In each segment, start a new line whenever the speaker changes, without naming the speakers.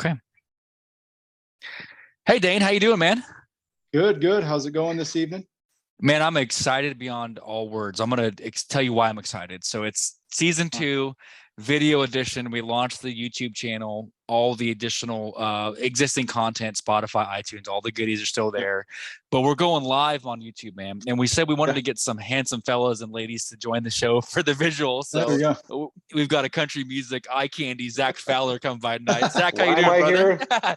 Okay. Hey Dane, how you doing, man?
Good, good. How's it going this evening?
Man, I'm excited beyond all words. I'm gonna tell you why I'm excited. So it's season
Huh.
2, video edition. We launched the YouTube channel, all the additional existing content, Spotify, iTunes, all the goodies are still
Yep.
there. But we're going live on YouTube, man. And we said we wanted
Yeah,
to get some handsome fellas and ladies to join the show for the visual.
there we
So
go.
we've got a country music eye candy, Zack Fowler, come by tonight. Zach, how you
Why am
doing,
I
brother?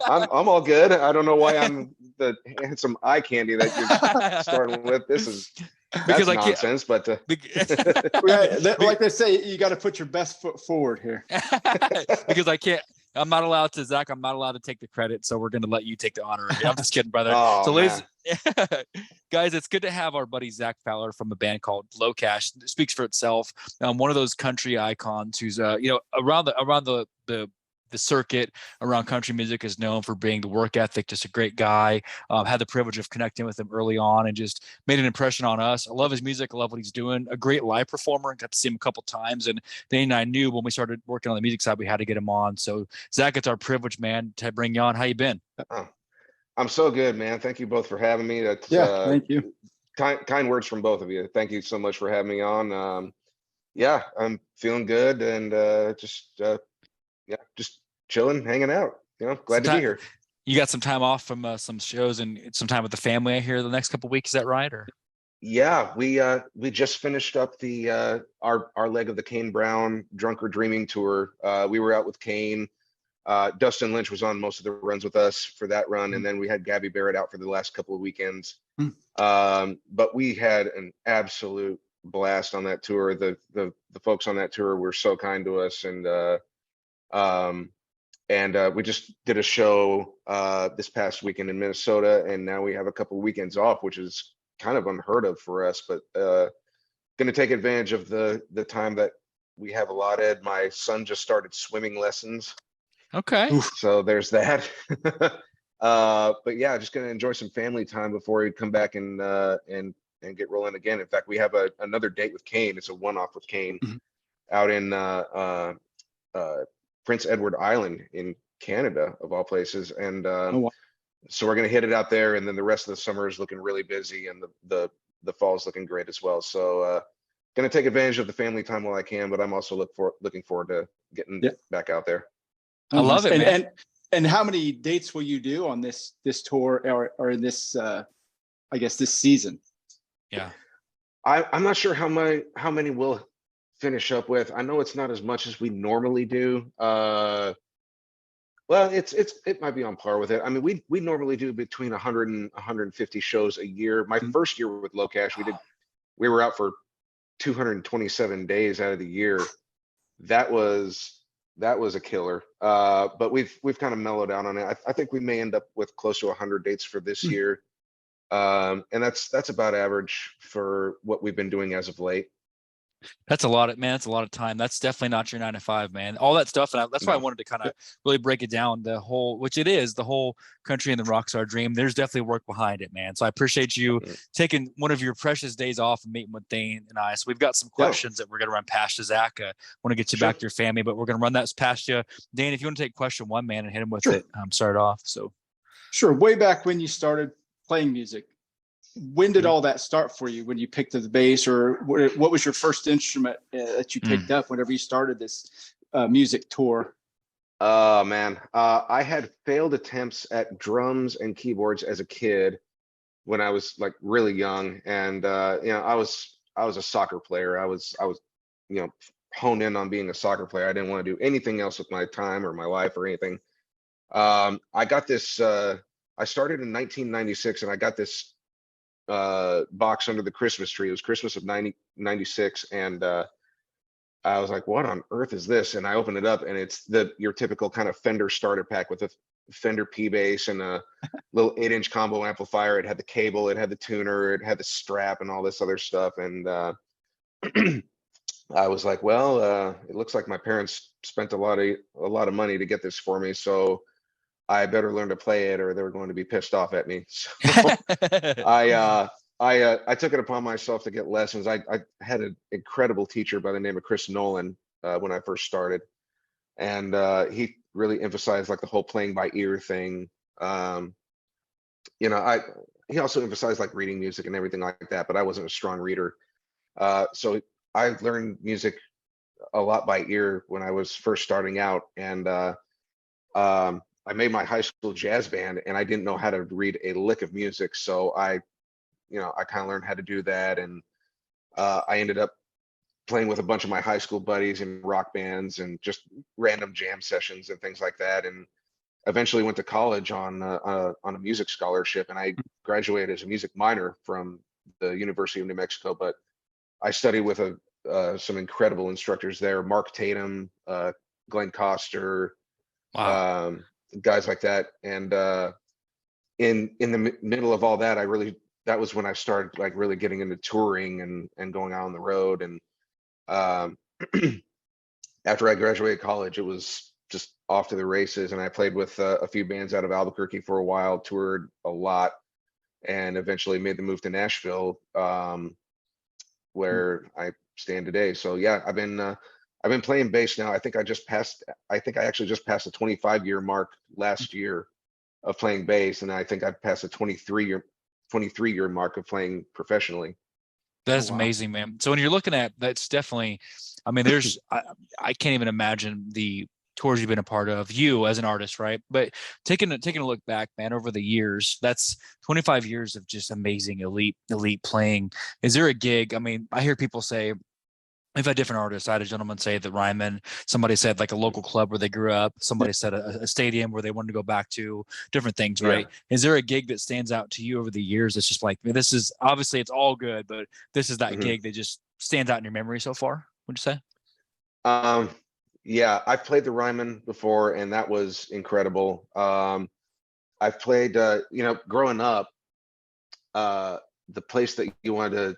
here? I'm all good. I don't know why I'm the handsome eye candy that you're starting with.
Because
That's
I can't.
nonsense, but
Yeah, like they say, you got to put your best foot forward here.
because I can't. I'm not allowed to, Zach. I'm not allowed to take the credit, so we're going to let you take the honor of it. I'm just kidding, brother.
oh
So, ladies,
man.
guys, it's good to have our buddy Zack Fowler from a band called Locash. It speaks for itself. One of those country icons who's, around the circuit around country music is known for being the work ethic, just a great guy. Had the privilege of connecting with him early on and just made an impression on us. I love his music. I love what he's doing. A great live performer. Got to see him a couple times. And Dane and I knew when we started working on the music side, we had to get him on. So Zach, it's our privilege, man, to bring you on. How you been?
Oh, I'm so good, man. Thank you both for having me. That's
Yeah, thank you.
kind words from both of you. Thank you so much for having me on. Yeah, I'm feeling good and just chilling, hanging out. Glad to be here.
You got some time off from some shows and some time with the family, I hear, the next couple of weeks. Is that right? Or
Yeah, we just finished up the our leg of the Kane Brown Drunker Dreaming tour. We were out with Kane. Dustin Lynch was on most of the runs with us for that run, and then we had Gabby Barrett out for the last couple of weekends. But we had an absolute blast on that tour. The folks on that tour were so kind to us, and we just did a show this past weekend in Minnesota, and now we have a couple of weekends off, which is kind of unheard of for us, but going to take advantage of the time that we have allotted. My son just started swimming lessons.
okay.
So there's that. But yeah, just going to enjoy some family time before we come back and get rolling again. In fact, we have another date with Kane. It's a one-off with Kane out in Prince Edward Island in Canada, of all places. And
Oh, wow.
so we're going to hit it out there, and then the rest of the summer is looking really busy, and the fall is looking great as well. So going to take advantage of the family time while I can, but I'm also looking forward to getting back out there.
I love it, man.
And how many dates will you do on this tour or in this I guess this season?
Yeah.
I'm not sure how many we'll finish up with. I know it's not as much as we normally do. Well, it might be on par with it. I mean, we normally do between 100 and 150 shows a year. My first year with Locash, we were out for 227 days out of the year. That was a killer. But we've kind of mellowed out on it. I think we may end up with close to 100 dates for this year. And that's about average for what we've been doing as of late.
That's a lot of, man. That's a lot of time. That's definitely not your 9 to 5, man. All that stuff, and that's why I wanted to kind of really break it down. The whole, which it is, the whole country and the rock star dream. There's definitely work behind it, man. So I appreciate you taking one of your precious days off and meeting with Dane and I. So we've got some questions that we're gonna run past you, Zach. Want to get you back to your family, but we're gonna run that past you, Dane. If you want to take question one, man, and hit him with it, start off. So
Sure. Way back when you started playing music, when did all that start for you? When you picked up the bass, or what was your first instrument that you picked up whenever you started this music tour?
Oh man, I had failed attempts at drums and keyboards as a kid when I was like really young, and I was a soccer player. I was honed in on being a soccer player. I didn't want to do anything else with my time or my life or anything. I got this. I started in 1996, and I got this box under the Christmas tree. It was Christmas of 96, and I was like, what on earth is this? And I opened it up, and it's your typical kind of Fender starter pack with a Fender P bass and a little 8-inch combo amplifier. It had the cable, it had the tuner, it had the strap and all this other stuff. And I was like, well, it looks like my parents spent a lot of money to get this for me, so I better learn to play it or they're going to be pissed off at me. So I took it upon myself to get lessons. I had an incredible teacher by the name of Chris Nolan when I first started, and he really emphasized like the whole playing by ear thing. You know, he also emphasized like reading music and everything like that, but I wasn't a strong reader. So I learned music a lot by ear when I was first starting out, and I made my high school jazz band, and I didn't know how to read a lick of music, so I kind of learned how to do that, and I ended up playing with a bunch of my high school buddies in rock bands and just random jam sessions and things like that, and eventually went to college on a music scholarship, and I graduated as a music minor from the University of New Mexico, but I studied with some incredible instructors there, Mark Tatum, Glenn Coster,
Wow.
guys like that. And in the middle of all that, that was when I started like really getting into touring and going out on the road. And after I graduated college, it was just off to the races. And I played with a few bands out of Albuquerque for a while, toured a lot, and eventually made the move to Nashville, where I stand today. So yeah, I've been playing bass now. I think I actually just passed the 25-year mark last year of playing bass, and I think I've passed the 23-year mark of playing professionally.
That's
Oh, wow.
amazing, man. So when you're looking at, that's definitely, I mean, I can't even imagine the tours you've been a part of, you as an artist, right? But taking a look back, man, over the years, that's 25 years of just amazing elite playing. Is there a gig? I mean, I hear people say, we've had different artists. I had a gentleman say that Ryman, somebody said like a local club where they grew up, somebody said a stadium where they wanted to go back to, different things,
Yeah.
right? Is there a gig that stands out to you over the years that's just like, this is obviously it's all good, but this is that
Mhm.
gig that just stands out in your memory so far, would you say?
Yeah, I've played the Ryman before, and that was incredible. I've played, growing up, the place that you wanted to,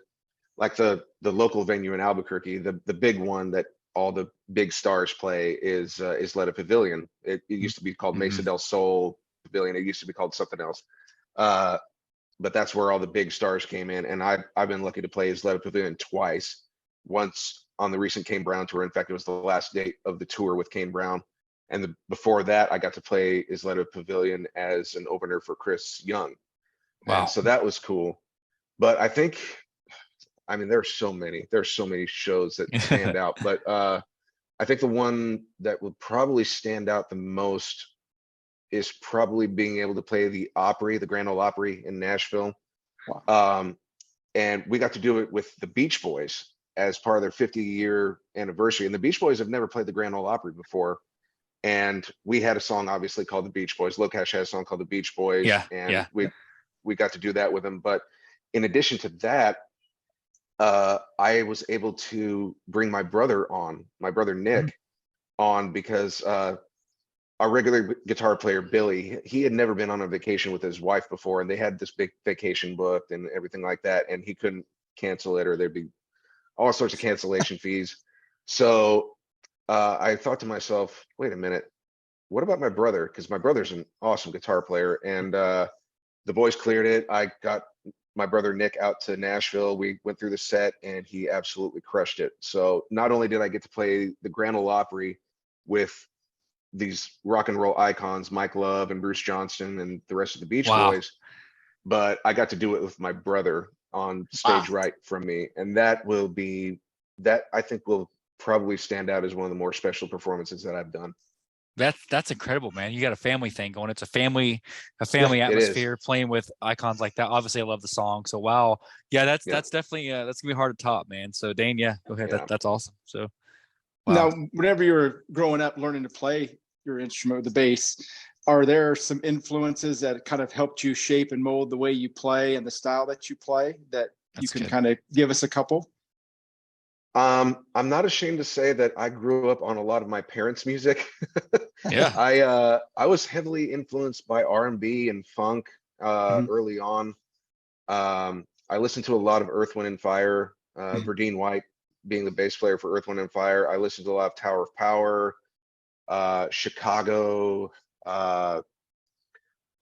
like the local venue in Albuquerque, the big one that all the big stars play is Letta Pavilion. It used to be called Mesa
Mhm.
del Sol Pavilion. It used to be called something else. Uh, but that's where all the big stars came in, and I've been lucky to play Isleta Pavilion twice. Once on the recent Kane Brown tour. In fact, it was the last date of the tour with Kane Brown, and before that, I got to play Isleta Pavilion as an opener for Chris Young, and
Wow.
so that was cool. But I mean, there's so many shows that stand out, but I think the one that would probably stand out the most is probably being able to play the Opry, the Grand Ole Opry in Nashville.
Wow.
And we got to do it with the Beach Boys as part of their 50-year anniversary. And the Beach Boys have never played the Grand Ole Opry before. And we had a song obviously called the Beach Boys. Locash had a song called the Beach Boys,
Yeah.
and
Yeah.
we got to do that with them. But in addition to that, I was able to bring my brother Nick on, because our regular guitar player Billy, he had never been on a vacation with his wife before, and they had this big vacation booked and everything like that, and he couldn't cancel it, or there'd be all sorts of cancellation fees. So I thought to myself, wait a minute, what about my brother? Because my brother's an awesome guitar player, and the boys cleared it. I got my brother Nick out to Nashville. We went through the set, and he absolutely crushed it. So not only did I get to play the Grand Ole Opry with these rock and roll icons, Mike Love and Bruce Johnston and the rest of the Beach
Wow.
Boys, but I got to do it with my brother on stage
Wow.
right from me. And that I think will probably stand out as one of the more special performances that I've done.
That's incredible, man. You got a family thing going. It's a family
Yeah, it is.
atmosphere playing with icons like that. Obviously, I love the song. So wow. Yeah, that's
Yeah.
definitely that's gonna be hard to top, man. So Dane, yeah, go ahead.
Yeah.
That's awesome. So wow.
Now, whenever you were growing up learning to play your instrument, the bass, are there some influences that kind of helped you shape and mold the way you play and the style that you play that you
That's
can
good.
kind of give us a couple?
I'm not ashamed to say that I grew up on a lot of my parents' music.
Yeah.
I was heavily influenced by R&B and funk
Mhm.
early on. I listened to a lot of Earth, Wind and Fire,
Mhm.
Verdine White being the bass player for Earth, Wind and Fire. I listened to a lot of Tower of Power, Chicago, the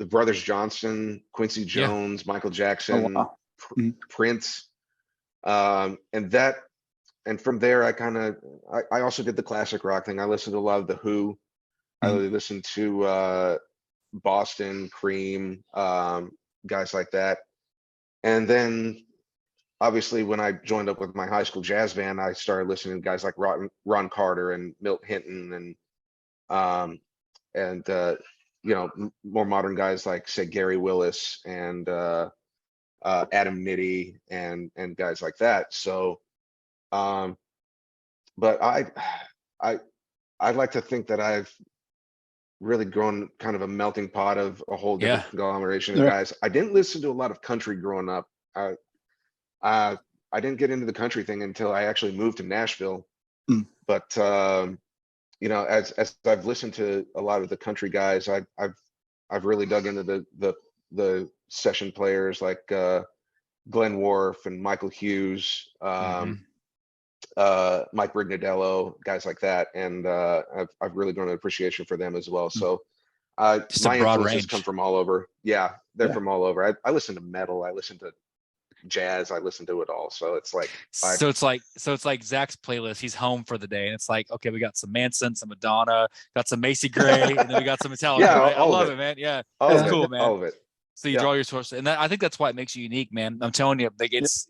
Brothers Johnson, Quincy
Yeah.
Jones, Michael
Oh,
Jackson,
wow. Mhm.
Prince, and from there I also did the classic rock thing. I listened to a lot of The Who, I really listen to Boston, Cream, guys like that. And then obviously when I joined up with my high school jazz band, I started listening to guys like Ron Carter and Milt Hinton um, and more modern guys like say Gary Willis and Adam Nitti and guys like that. So, but I I'd like to think that I've really grown kind of a melting pot of a whole different conglomeration of guys. I didn't listen to a lot of country growing up. I didn't get into the country thing until I actually moved to Nashville. But as I've listened to a lot of the country guys, I've really dug into the session players like Glenn Worf and Michael Hughes, Mike Rignadello, guys like that, and I've really grown an appreciation for them as well. So
Just
my
a broad
influences
range.
come from all over. Yeah, they're from all over. I listen to metal, I listen to jazz, I listen to it all. So it's like
it's like Zach's playlist. He's home for the day, and it's like, okay, we got some Manson, some Madonna, got some Macy Gray, and then we got some Metallica.
Yeah,
right? I
all of
love
it.
it, man. Yeah,
all
that's
of
cool,
it,
man.
all of it.
So you draw your source, and I think that's why it makes you unique, man. I'm telling you, like it's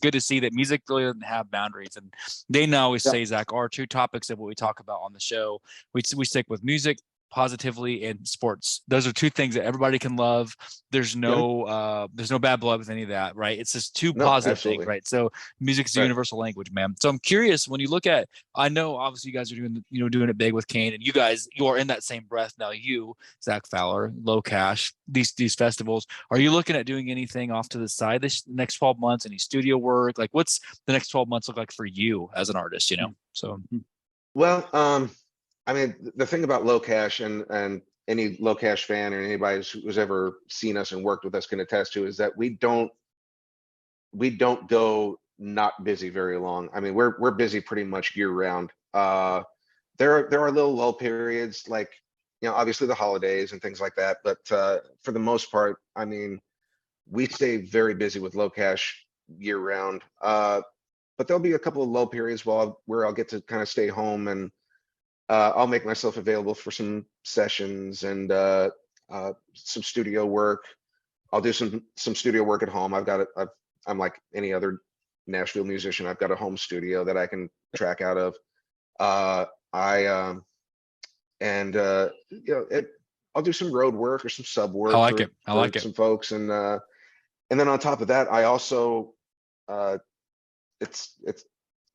good to see that music really doesn't have boundaries. And they always say, Zach, our two topics of what we talk about on the show, we stick with music, positively, and sports. Those are two things that everybody can love. There's no bad blood with any of that, right? It's just two positive things, right? So music is a universal language, man. So I'm curious, when you look at, I know obviously you guys are doing it big with Kane, and you are in that same breath now. You, Zack Fowler, Locash, these festivals. Are you looking at doing anything off to the side this next 12 months? Any studio work? Like, what's the next 12 months look like for you as an artist? So.
Well, I mean, the thing about Locash and any Locash fan or anybody who's ever seen us and worked with us can attest to is that we don't go not busy very long. I mean, we're busy pretty much year round. There are little lull periods, like obviously the holidays and things like that, but for the most part, I mean, we stay very busy with Locash year round. But there'll be a couple of lull periods where I'll get to kind of stay home, and I'll make myself available for some sessions and some studio work. I'll do some studio work at home. I'm like any other Nashville musician. I've got a home studio that I can track out of. I'll do some road work or some sub work.
I like it.
Some folks, and then on top of that, I also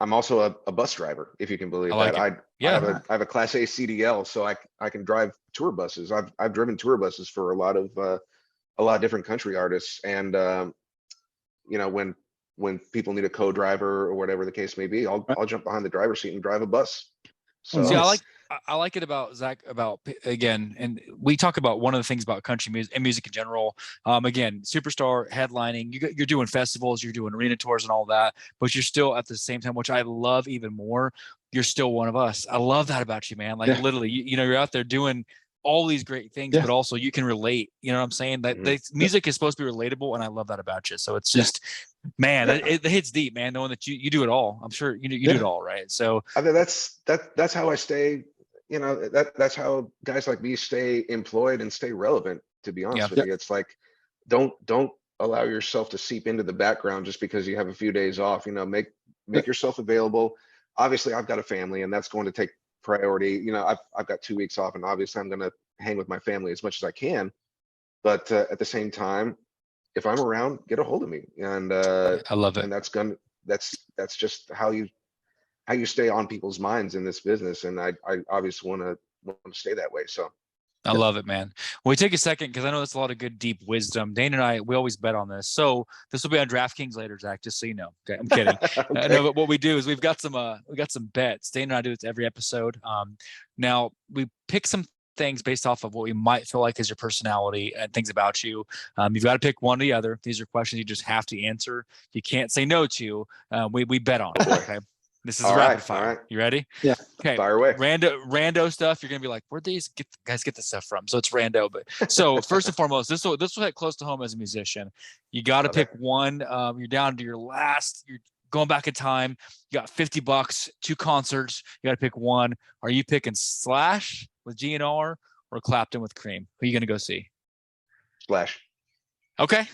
I'm also a bus driver, if you can believe that. I have a Class A CDL, so I can drive tour buses. I've driven tour buses for a lot of different country artists, and when people need a co-driver or whatever the case may be, I'll jump behind the driver's seat and drive a bus. So
see, I like it about Zach, again, and we talk about one of the things about country music and music in general. Again, superstar headlining, you're doing festivals, you're doing arena tours and all that, but you're still at the same time, which I love even more, you're still one of us. I love that about you, man. Like literally, you're out there doing all these great things, but also you can relate. You know what I'm saying? That music is supposed to be relatable, and I love that about you. So it's just, man, it hits deep, man. Knowing that you do it all. I'm sure you do it all, right? So
I mean, that's how I stay. That's how guys like me stay employed and stay relevant. To be honest with you, it's like don't allow yourself to seep into the background just because you have a few days off. Make yourself available. Obviously, I've got a family, and that's going to take priority. I've got 2 weeks off, and obviously I'm going to hang with my family as much as I can. But at the same time, if I'm around, get a hold of me. And
I love it.
And that's just how you stay on people's minds in this business. And I obviously want to stay that way. So
I love it, man. Well, we take a second because I know that's a lot of good, deep wisdom. Dane and I, we always bet on this. So this will be on DraftKings later, Zach, just so you know. Okay, I'm kidding.
Okay.
No, but what we do is we've got some bets. Dane and I do this every episode. Now we pick some things based off of what we might feel like is your personality and things about you. You've got to pick one or the other. These are questions you just have to answer. You can't say no to. We bet on it. Okay. This is rapid fire. Right. You ready?
Yeah.
Okay.
Fire away.
Rando stuff. You're gonna be like, where'd these guys get this stuff from? So it's rando. But so first and foremost, this will hit close to home as a musician. You got to pick one. You're down to your last. You're going back in time. You got $50, 2 concerts. You got to pick one. Are you picking Slash with GNR or Clapton with Cream? Who are you gonna go see?
Splash.
Okay.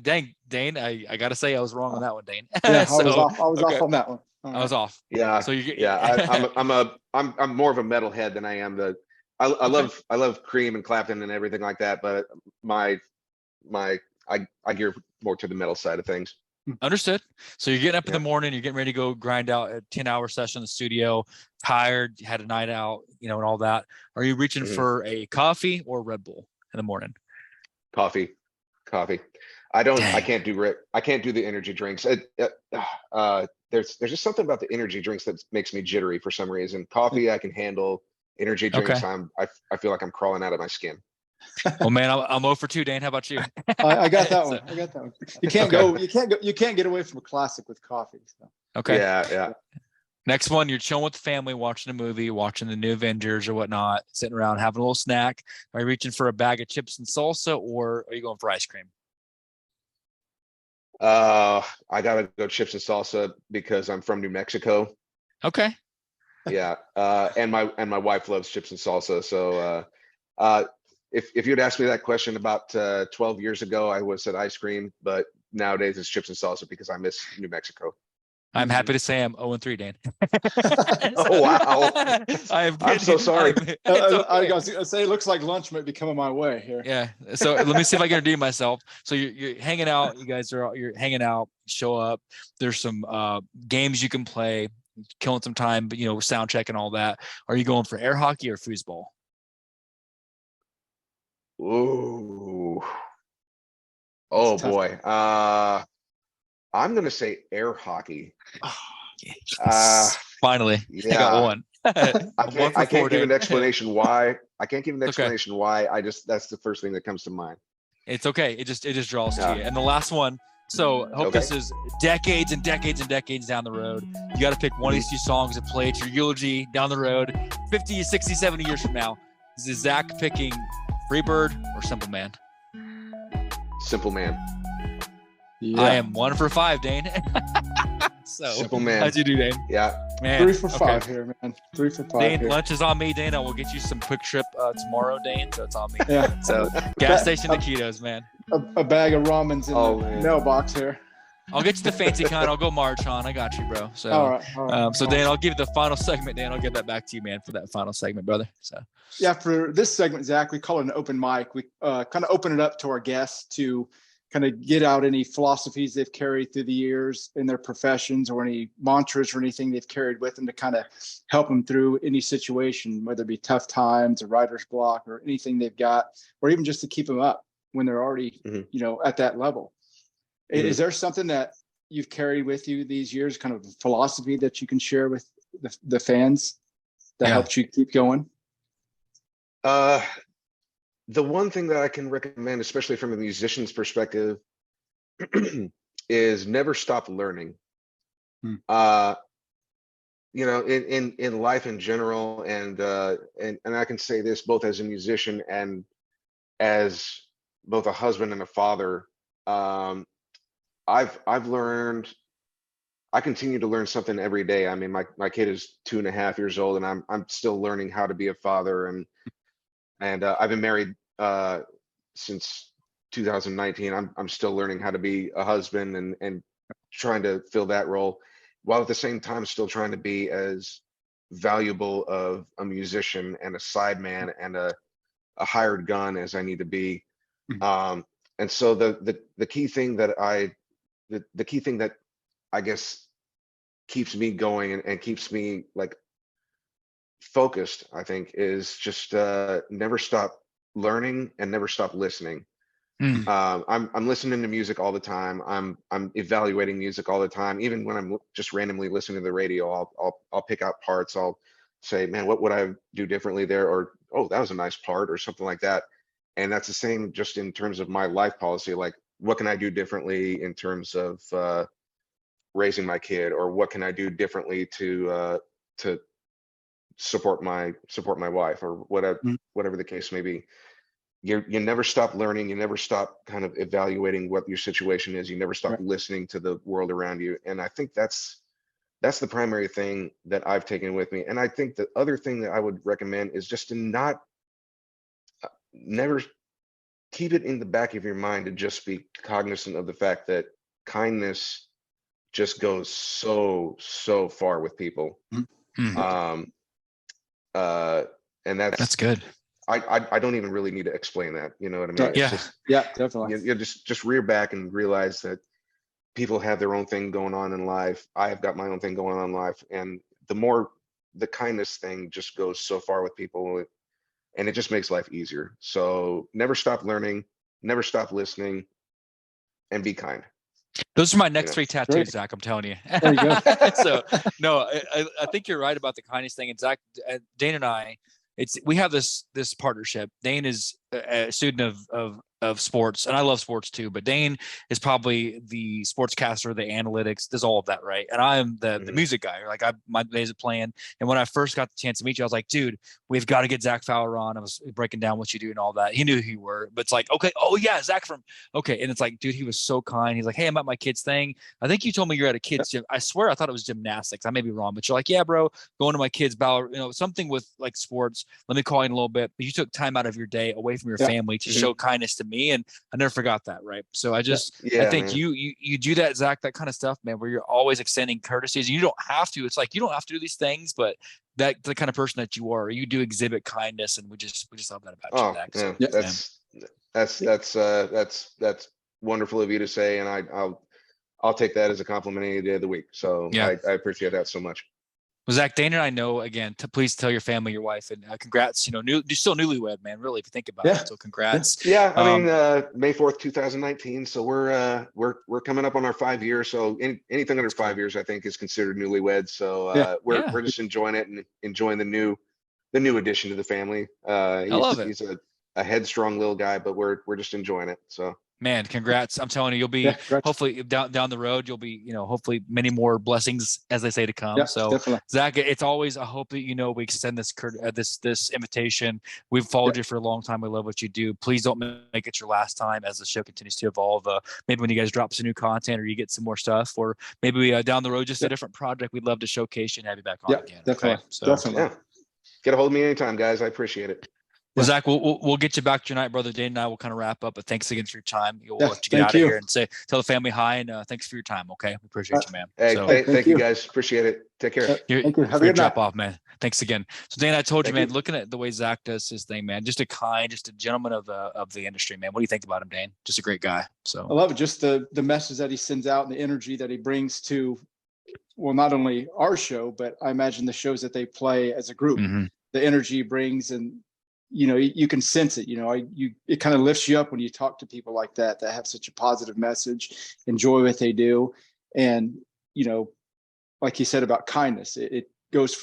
Dang, Dane, I gotta say I was wrong on that one, Dane.
Yeah,
So,
I was
okay.
off on that one.
I was off.
Yeah.
So you
Yeah. I'm more of a metalhead than I am I love Cream and Clapton and everything like that, but I gear more to the metal side of things.
Understood. So you're getting up in the morning, you're getting ready to go grind out a 10-hour session in the studio, tired, had a night out, and all that. Are you reaching for a coffee or Red Bull in the morning?
Coffee. I can't do the energy drinks. There's just something about the energy drinks that makes me jittery for some reason. Coffee I can handle. Energy drinks,
Okay.
I feel like I'm crawling out of my skin.
Well, man, I'm 0 for 2, Dane. How about you?
I got that one. You can't go. You can't get away from a classic with coffee. So.
Okay.
Yeah.
Next one, you're chilling with the family, watching a movie, watching the new Avengers or whatnot, sitting around having a little snack. Are you reaching for a bag of chips and salsa, or are you going for ice cream?
I gotta go chips and salsa because I'm from New Mexico.
Okay.
Yeah. And my wife loves chips and salsa. So if you'd asked me that question about 12 years ago, I would have said ice cream, but nowadays it's chips and salsa because I miss New Mexico.
I'm happy to say I'm 0 and 3, Dan.
Oh wow! I'm so sorry.
I was gonna say it looks like lunch might be coming my way here.
Yeah. So let me see if I can redeem myself. So you're hanging out. You're hanging out. Show up. There's some games you can play, killing some time, but sound check and all that. Are you going for air hockey or foosball?
Ooh. Oh boy. I'm gonna say air hockey.
Finally,
yeah.
I got one.
I can't give an explanation why. I just that's the first thing that comes to mind.
It's okay. It just draws to you. And the last one. So I hope this is decades and decades and decades down the road. You got to pick one of these two songs and play it your eulogy down the road, 50, 60, 70 years from now. Is Zach picking Freebird or Simple Man?
Simple Man.
Yeah.
I am 1 for 5, Dane. So
Simple Man.
How'd you do, Dane?
Yeah.
Man, 3 for 5 here, man. 3 for 5.
Dane,
here.
lunch is on me, Dane. I will get you some quick trip tomorrow, Dane. So it's on me.
Yeah.
So gas station taquitos, man.
A bag of ramens in the mailbox here.
I'll get you the fancy kind. I'll go Marchon. I got you, bro. So,
all right.
So Dan, I'll give you the final segment. Dan, I'll give that back to you, man, for that final segment, brother. So,
yeah, for this segment, Zach, we call it an open mic. We kind of open it up to our guests to kind of get out any philosophies they've carried through the years in their professions, or any mantras or anything they've carried with them to kind of help them through any situation, whether it be tough times, a writer's block, or anything they've got, or even just to keep them up when they're already, at that level. Is there something that you've carried with you these years, kind of a philosophy that you can share with the fans that helps you keep going?
The one thing that I can recommend, especially from a musician's perspective, is never stop learning. In life in general, and I can say this both as a musician and as both a husband and a father. I've learned. I continue to learn something every day. I mean, my kid is 2.5 years old, and I'm still learning how to be a father, and I've been married since 2019. I'm still learning how to be a husband and trying to fill that role, while at the same time still trying to be as valuable of a musician and a sideman and a hired gun as I need to be. And so the key thing that the key thing that I guess keeps me going and keeps me like focused, I think, is just never stop learning and never stop listening. I'm listening to music all the time. I'm evaluating music all the time. Even when I'm just randomly listening to the radio, I'll pick out parts. I'll say, man, what would I do differently there? Or, oh, that was a nice part, or something like that. And that's the same just in terms of my life policy. Like, what can I do differently in terms of raising my kid, or what can I do differently to support my wife, or whatever the case may be. You never stop learning. You never stop kind of evaluating what your situation is. You never stop listening to the world around you. And I think that's that's the primary thing that I've taken with me. And I think the other thing that I would recommend is just to never keep it in the back of your mind to just be cognizant of the fact that kindness just goes so far with people.
Mm.
And that's
good.
I don't even really need to explain that. You know what I mean?
Yeah.
It's just,
Yeah, definitely.
you just rear back and realize that people have their own thing going on in life. I have got my own thing going on in life. And the kindness thing just goes so far with people, and it just makes life easier. So never stop learning, never stop listening, and be kind.
Those are my next
know.
3 tattoos,
Great.
Zach. I'm telling you.
There you go.
So no, I think you're right about the kindness thing. And Zach, Dane and I, we have this partnership. Dane is a student of sports, and I love sports too. But Dane is probably the sportscaster, the analytics, does all of that, right? And I'm the music guy. Like my days of playing. And when I first got the chance to meet you, I was like, dude, we've got to get Zack Fowler on. I was breaking down what you do and all that. He knew who you were, but it's like, okay, oh yeah, Zach from okay. And it's like, dude, he was so kind. He's like, hey, I'm at my kid's thing. I think you told me you're at a kid's gym. I swear I thought it was gymnastics. I may be wrong, but you're like, yeah, bro, going to my kid's ballet, something with like sports. Let me call you in a little bit. But you took time out of your day away from your family to show kindness to me, and I never forgot that, right? So I think man. you do that, Zach, that kind of stuff, man, where you're always extending courtesies. You don't have to. It's like you don't have to do these things, but that the kind of person that you are, you do exhibit kindness, and we just love that about you, Zach.
So, that's wonderful of you to say, and I'll take that as a compliment any day of the week. So I appreciate that so much.
Well, Zach, Dana and I know, again, please tell your family, your wife, and congrats. You're still newlywed, man, really, if you think about it. So congrats.
Yeah, I mean, May 4th, 2019. So we're coming up on our 5 years. So anything under 5 years, I think, is considered newlywed. So we're just enjoying it and enjoying the new addition to the family.
I love it.
He's a headstrong little guy, but we're just enjoying it. So.
Man, congrats. I'm telling you, you'll be hopefully down the road, you'll be, hopefully many more blessings, as they say, to come.
Yeah,
so
definitely.
Zach, it's always a hope that, we extend this invitation. We've followed you for a long time. We love what you do. Please don't make it your last time as the show continues to evolve. Maybe when you guys drop some new content or you get some more stuff, or maybe down the road, just a different project, we'd love to showcase you and have you back on again.
Definitely.
Okay? So,
definitely.
Get a hold of me anytime, guys. I appreciate it.
Well, Zach, we'll get you back tonight, brother. Dane and I will kind of wrap up, but thanks again for your time. We'll let you get out of here and tell the family hi, and thanks for your time. Okay, we appreciate you, man.
Hey, thank you, guys. Appreciate it. Take care.
Thank you. Have a good
drop off, man. Thanks again. So, Dane, I told you, man, looking at the way Zach does his thing, man, just a gentleman of the industry, man. What do you think about him, Dane? Just a great guy. So
I love it. Just the message that he sends out and the energy that he brings to, well, not only our show, but I imagine the shows that they play as a group.
Mm-hmm.
The energy he brings, and you can sense it. It kind of lifts you up when you talk to people like that have such a positive message, enjoy what they do, and like he said about kindness, it goes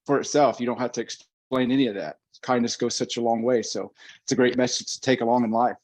for itself. You don't have to explain any of that. Kindness goes such a long way. So it's a great message to take along in life.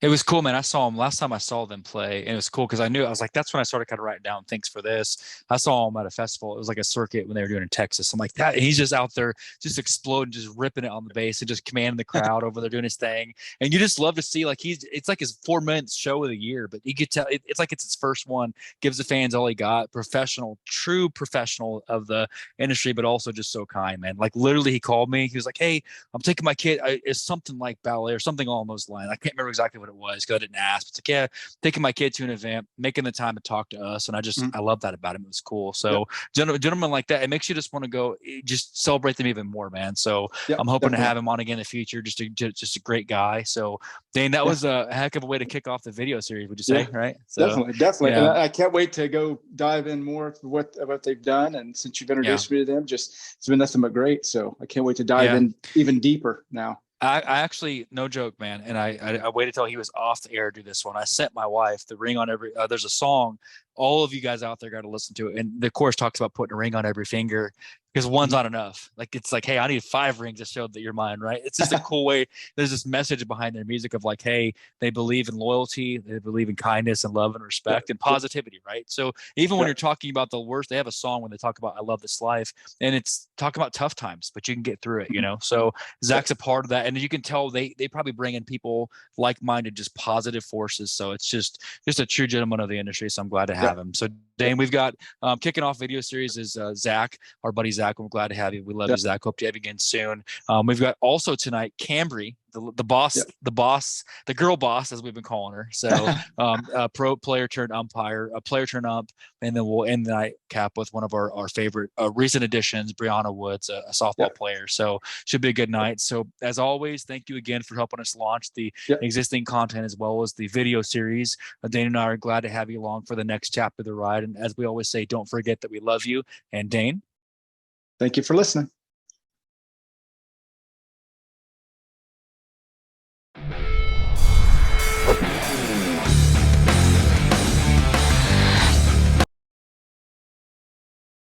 It was cool, man. I saw him last time I saw them play, and it was cool because I was like, that's when I started kind of writing down things for this. I saw him at a festival. It was like a circuit when they were doing it in Texas. I'm like, that. And he's just out there, just exploding, just ripping it on the bass and just commanding the crowd over there doing his thing. And you just love to see, like, it's like his 4 minutes show of the year, but you could tell it's like it's his first one. Gives the fans all he got. Professional, true professional of the industry, but also just so kind, man. Like literally, he called me. He was like, hey, I'm taking my kid. It's something like ballet or something along those lines. I can't remember exactly what it was because I didn't ask. It's like, yeah, taking my kid to an event, making the time to talk to us. And I love that about him. It was cool. So gentlemen like that, it makes you just want to go just celebrate them even more, man. So I'm hoping to have him on again in the future. Just a great guy. So Dane, that was a heck of a way to kick off the video series, would you say? Right? So,
definitely. And I can't wait to go dive in more for what they've done. And since you've introduced me to them, it's been nothing but great. So I can't wait to dive in even deeper now.
I actually, no joke, man. And I waited till he was off the air to do this one. I sent my wife the ring on every, there's a song, all of you guys out there got to listen to it. And the chorus talks about putting a ring on every finger because one's not enough. Like, it's like, hey, I need 5 rings to show that you're mine, right? It's just a cool way. There's this message behind their music of like, hey, they believe in loyalty, they believe in kindness and love and respect and positivity, right? So even when you're talking about the worst, they have a song when they talk about I love this life, and it's talking about tough times, but you can get through it, So Zach's a part of that, and you can tell they probably bring in people like-minded, just positive forces. So it's just a true gentleman of the industry. So I'm glad to have him. So Dane, we've got kicking off video series is Zach, our buddy Zach. We're glad to have you. We love you, Zach. Hope to have you again soon. We've got also tonight Cambry, the boss, the girl boss, as we've been calling her. So pro player turned umpire, a player turned ump, and then we'll end the night cap with one of our favorite recent additions, Brianna Woods, a softball player. So should be a good night. So as always, thank you again for helping us launch the existing content as well as the video series. Dane and I are glad to have you along for the next chapter of the ride. And as we always say, don't forget that we love you. And Dane,
thank you for listening.